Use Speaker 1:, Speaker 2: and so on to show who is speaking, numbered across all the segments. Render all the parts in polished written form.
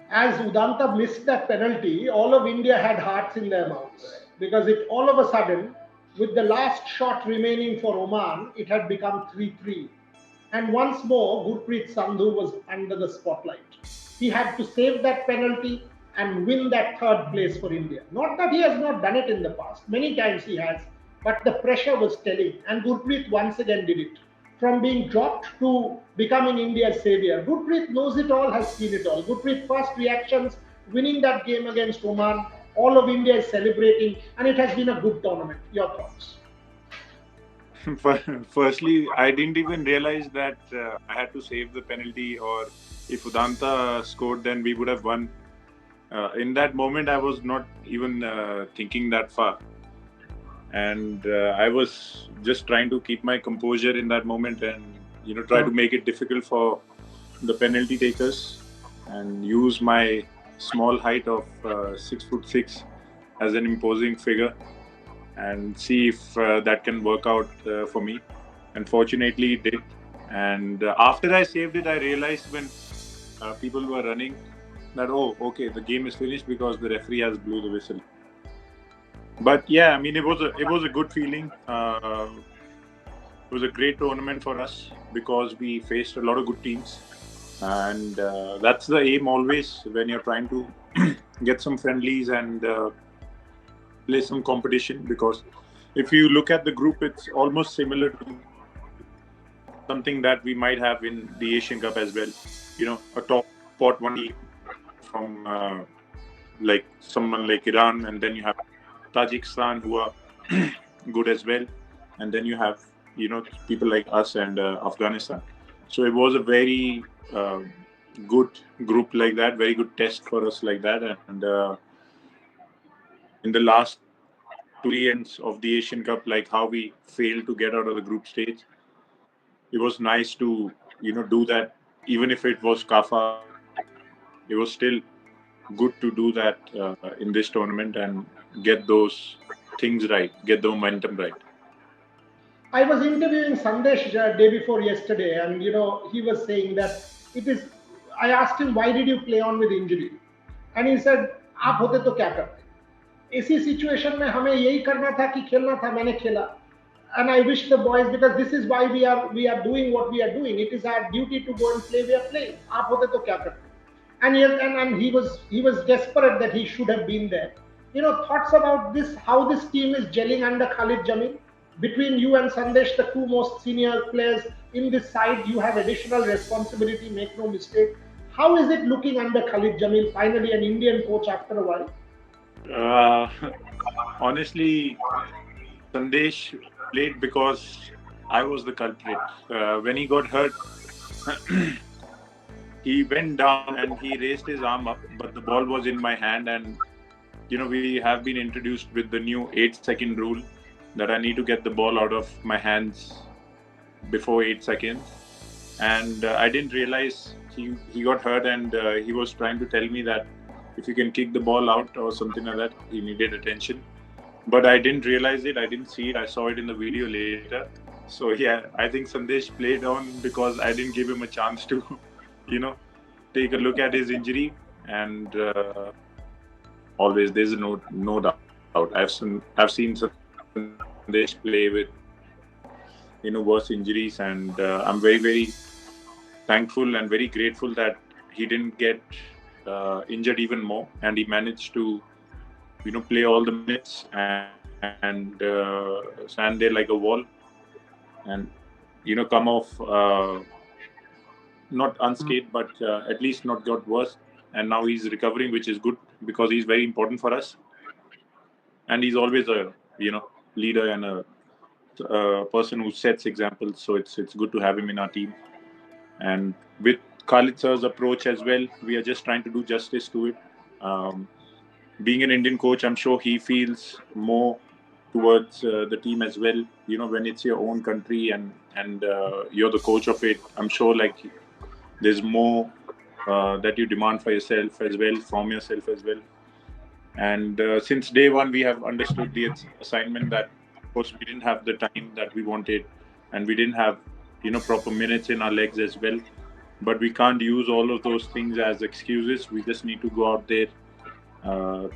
Speaker 1: As Udanta missed that penalty, all of India had hearts in their mouths because it all of a sudden, with the last shot remaining for Oman, it had become 3-3. And once more, Gurpreet Sandhu was under the spotlight. He had to save that penalty and win that third place for India. Not that he has not done it in the past, many times he has, but the pressure was telling, and Gurpreet once again did it. From being dropped to becoming India's savior. Gurpreet knows it all, has seen it all. Gurpreet first reactions, winning that game against Oman, all of India is celebrating, and it has been a good tournament. Your thoughts?
Speaker 2: Firstly, I didn't even realize that I had to save the penalty, or if Udanta scored, then we would have won. In that moment, I was not even thinking that far. And I was just trying to keep my composure in that moment and, try to make it difficult for the penalty takers and use my small height of 6'6" as an imposing figure and see if that can work out for me. And fortunately, it did. And after I saved it, I realized when people were running that, oh, okay, the game is finished because the referee has blew the whistle. But yeah, I mean, it was a good feeling. It was a great tournament for us because we faced a lot of good teams, and that's the aim always when you're trying to get some friendlies and play some competition. Because if you look at the group, it's almost similar to something that we might have in the Asian Cup as well. A top pot one team from like someone like Iran, and then you have Tajikistan who are good as well, and then you have people like us and Afghanistan. So it was a very good group like that, very good test for us like that, and in the last two ends of the Asian Cup, like how we failed to get out of the group stage, it was nice to do that. Even if it was Kafa, it was still good to do that in this tournament and get those things right, get the momentum right.
Speaker 1: I was interviewing Sandesh day before yesterday, and he was saying that it is. I asked him why did you play on with injury, and he said आप होते तो क्या करते ऐसी situation में हमें यही करना था कि खेलना था मैंने खेला and I wish the boys because this is why we are doing what we are doing. It is our duty to go and play. We are playing. आप होते तो क्या करते and yes, and he was desperate that he should have been there. Thoughts about this, how this team is gelling under Khalid Jamil. Between you and Sandesh, the two most senior players in this side, you have additional responsibility, make no mistake. How is it looking under Khalid Jamil, finally an Indian coach after a while?
Speaker 2: Uh, Honestly, Sandesh played because I was the culprit. When he got hurt, he went down and he raised his arm up, but the ball was in my hand. And we have been introduced with the new 8-second rule that I need to get the ball out of my hands before 8 seconds. And I didn't realize he got hurt, and he was trying to tell me that if you can kick the ball out or something like that, he needed attention. But I didn't realize it. I didn't see it. I saw it in the video later. So yeah, I think Sandesh played on because I didn't give him a chance to, you know, take a look at his injury. And always there's no doubt. I've seen Sandesh play with worse injuries, and I'm very thankful and very grateful that he didn't get injured even more, and he managed to play all the minutes and stand there like a wall and come off not unscathed, but at least not got worse. And now he's recovering, which is good because he's very important for us, and he's always a leader and a person who sets examples. So it's good to have him in our team. And with Khalid sir's approach as well, we are just trying to do justice to it. Um, Being an Indian coach, I'm sure he feels more towards the team as well. When it's your own country and you're the coach of it, I'm sure like there's more that you demand for yourself as well, from yourself as well. And since day one, we have understood the assignment that, of course, we didn't have the time that we wanted, and we didn't have proper minutes in our legs as well. but we can't use all of those things as excuses. We just need to go out there,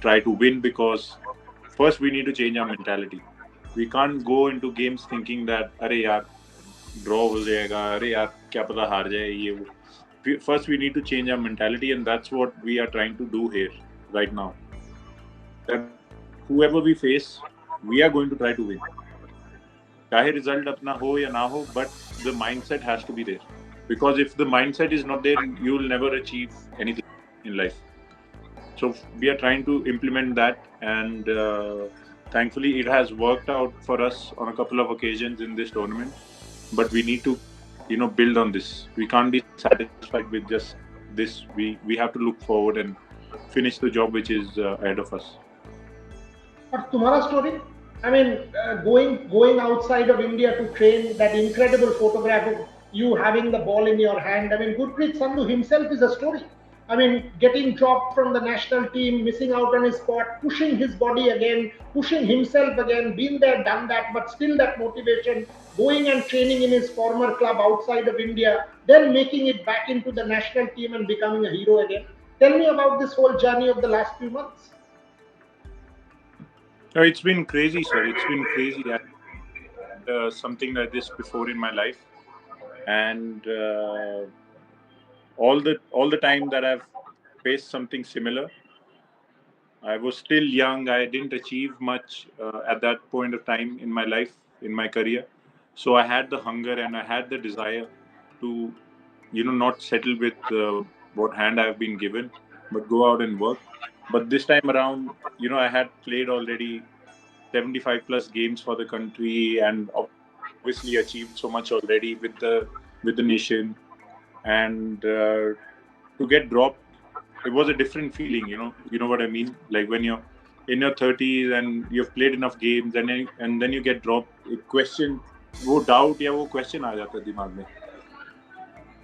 Speaker 2: try to win, because first we need to change our mentality. We can't go into games thinking that अरे यार draw हो जाएगा, अरे यार क्या पता हार जाए ये वो. First we need to change our mentality, and that's what we are trying to do here right now. That whoever we face, we are going to try to win. चाहे result अपना हो या ना हो, but the mindset has to be there. Because if the mindset is not there, you will never achieve anything in life. So we are trying to implement that, and thankfully it has worked out for us on a couple of occasions in this tournament. But we need to, build on this. We can't be satisfied with just this. We have to look forward and finish the job which is ahead of us.
Speaker 1: But तुम्हारा story, I mean, going outside of India to train, that incredible photograph of you having the ball in your hand. I mean, Gurpreet Sandhu himself is a story. I mean, getting dropped from the national team, missing out on his spot, pushing his body again, pushing himself again, been there, done that, but still that motivation, going and training in his former club outside of India, then making it back into the national team and becoming a hero again. Tell me about this whole journey of the last few months.
Speaker 2: It's been crazy, sir. It's been crazy. I had something like this before in my life, and all the time that I've faced something similar, I was still young. I didn't achieve much at that point of time in my life, in my career. So I had the hunger and I had the desire to, not settle with what hand I've been given, but go out and work. But this time around, I had played already 75 plus games for the country, and obviously achieved so much already with the nation. And to get dropped, it was a different feeling. You know what I mean. Like when you're in your 30s and you've played enough games, and then you get dropped. A question, वो doubt या वो question आ जाता है दिमाग में.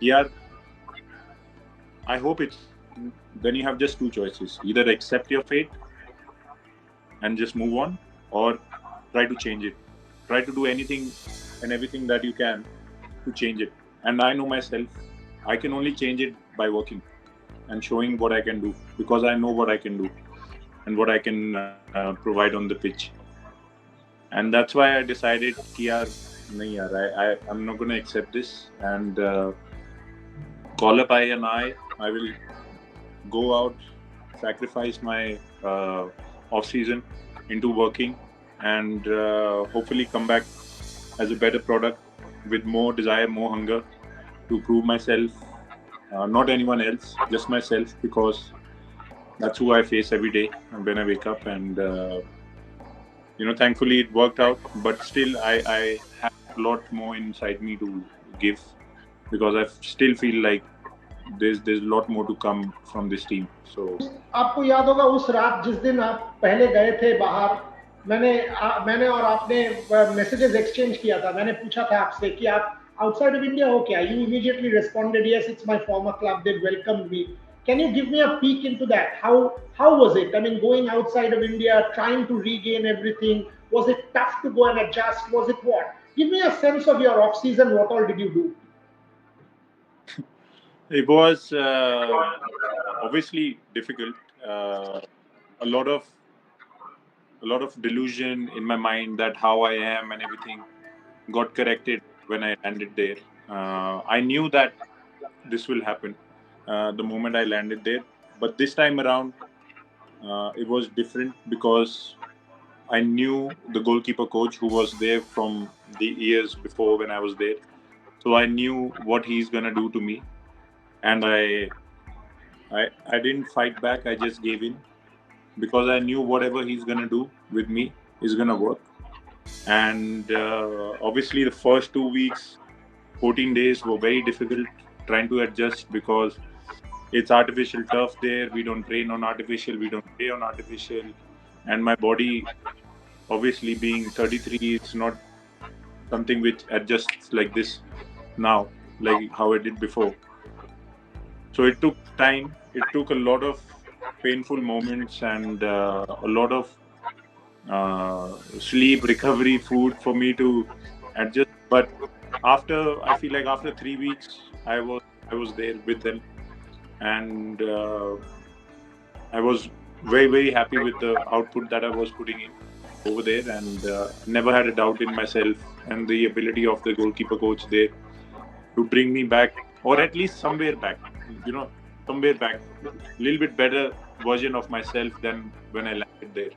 Speaker 2: यार, I hope it's. Then you have just two choices: either accept your fate and just move on, or try to change it. Try to do anything and everything that you can to change it. And I know myself, I can only change it by working and showing what I can do, because I know what I can do and what I can provide on the pitch. And that's why I decided कि यार नहीं यार, I'm not going to accept this, and call up I will go out, sacrifice my off season into working, and hopefully come back as a better product with more desire, more hunger to prove myself. Not anyone else, just myself, because that's who I face every day when I wake up. And thankfully it worked out, but still I have a lot more inside me to give, because I still feel like there's a lot more to come from this team. So
Speaker 1: आपको याद होगा उस रात जिस दिन आप पहले गए थे बाहर, मैंने और आपने मैसेजेस एक्सचेंज किया था. मैंने पूछा था आपसे कि आप आउटसाइड ऑफ इंडिया हो क्या. You immediately responded, yes, it's my farmer club, they welcomed me. Can you give me a peek into that? How was it? I mean, going outside of India, trying to regain everything. Was it tough to go and adjust? Was it what? Give me a sense of your off season. What all did you do?
Speaker 2: it was obviously difficult. A lot of delusion in my mind that how I am and everything got corrected when I landed there. I knew that this will happen the moment I landed there. But this time around, it was different, because I knew the goalkeeper coach who was there from the years before when I was there. So I knew what he's gonna do to me, and I didn't fight back. I just gave in, because I knew whatever he's gonna do with me is gonna work. And obviously, the first 2 weeks, 14 days were very difficult trying to adjust, because it's artificial turf there. We don't train on artificial. We don't play on artificial. And my body, obviously being 33, it's not something which adjusts like this now, like how I did before. So it took time. It took a lot of painful moments and a lot of sleep, recovery, food for me to adjust. But I feel like after 3 weeks, I was I was there with them, and I was very, very happy with the output that I was putting in over there, and never had a doubt in myself and the ability of the goalkeeper coach there to bring me back, or at least somewhere back, somewhere back, a little bit better version of myself than when I landed there.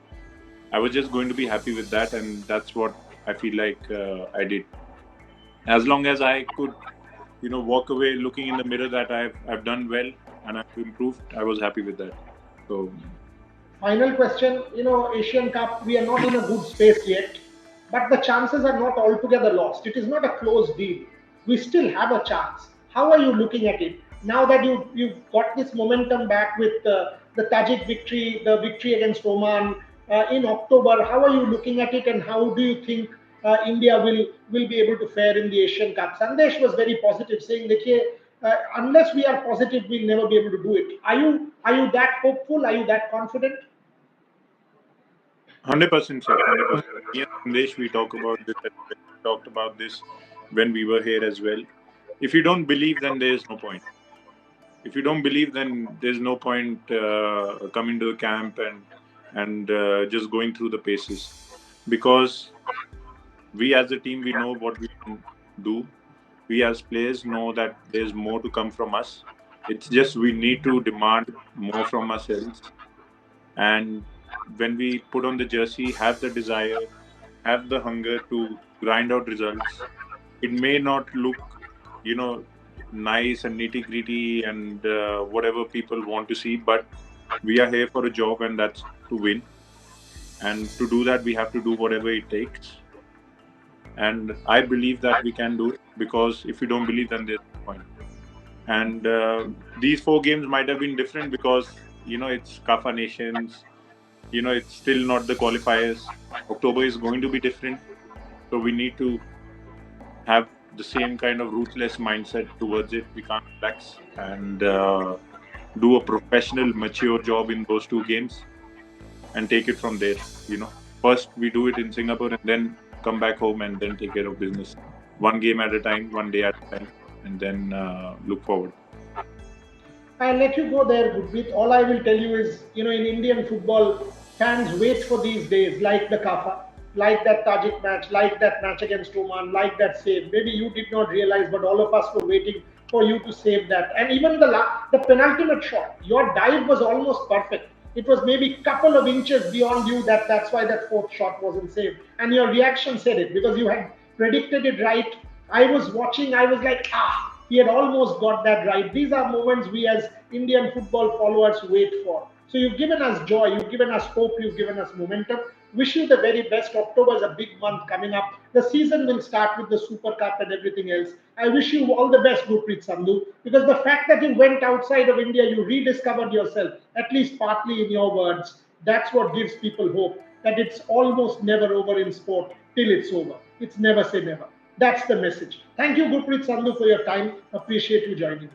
Speaker 2: I was just going to be happy with that, and that's what I feel like I did. As long as I could, walk away looking in the mirror that I've done well and I've improved, I was happy with that. So
Speaker 1: Final question, Asian Cup, we are not in a good space yet, but the chances are not altogether lost. It is not a closed deal. We still have a chance. How are you looking at it? Now that you've got this momentum back with the Tajik victory, the victory against Oman in October, how are you looking at it, and how do you think India will be able to fare in the Asian Cup? Sandesh was very positive, saying that unless we are positive, we'll never be able to do it. Are you that hopeful? Are you that confident?
Speaker 2: 100%, sir. 100%. Yes, Sandesh, we talk about this. We talked about this when we were here as well. If you don't believe, then there is no point. If you don't believe, then there's no point coming to the camp and just going through the paces, because we as a team, we know what we can do. We as players know that there's more to come from us. It's just we need to demand more from ourselves, and when we put on the jersey, have the desire, have the hunger to grind out results. It may not look, you know, nice and nitty gritty and whatever people want to see, but we are here for a job, and that's to win. And to do that, we have to do whatever it takes. And I believe that we can do it, because if you don't believe, then there's no point. And these 4 games might have been different because, it's Kafa Nations, it's still not the qualifiers. October is going to be different. So we need to have the same kind of ruthless mindset towards it. We can't relax and do a professional, mature job in those 2 games and take it from there. First we do it in Singapore and then come back home and then take care of business. 1 game at a time, 1 day at a time, and then look forward.
Speaker 1: I'll let you go there, Gurpreet. All I will tell you is, in Indian football, fans wait for these days, like the Kafa, like that Tajik match, like that match against Oman, like that save. Maybe you did not realize, but all of us were waiting for you to save that. And even the penultimate shot, your dive was almost perfect. It was maybe a couple of inches beyond you. That's why that fourth shot wasn't saved. And your reaction said it, because you had predicted it right. I was watching, I was like, he had almost got that right. These are moments we as Indian football followers wait for. So you've given us joy, you've given us hope, you've given us momentum. Wish you the very best. October is a big month coming up. The season will start with the Super Cup and everything else. I wish you all the best, Gurpreet Sandhu, because the fact that you went outside of India, you rediscovered yourself, at least partly in your words. That's what gives people hope, that it's almost never over in sport till it's over. It's never say never. That's the message. Thank you, Gurpreet Sandhu, for your time. Appreciate you joining me.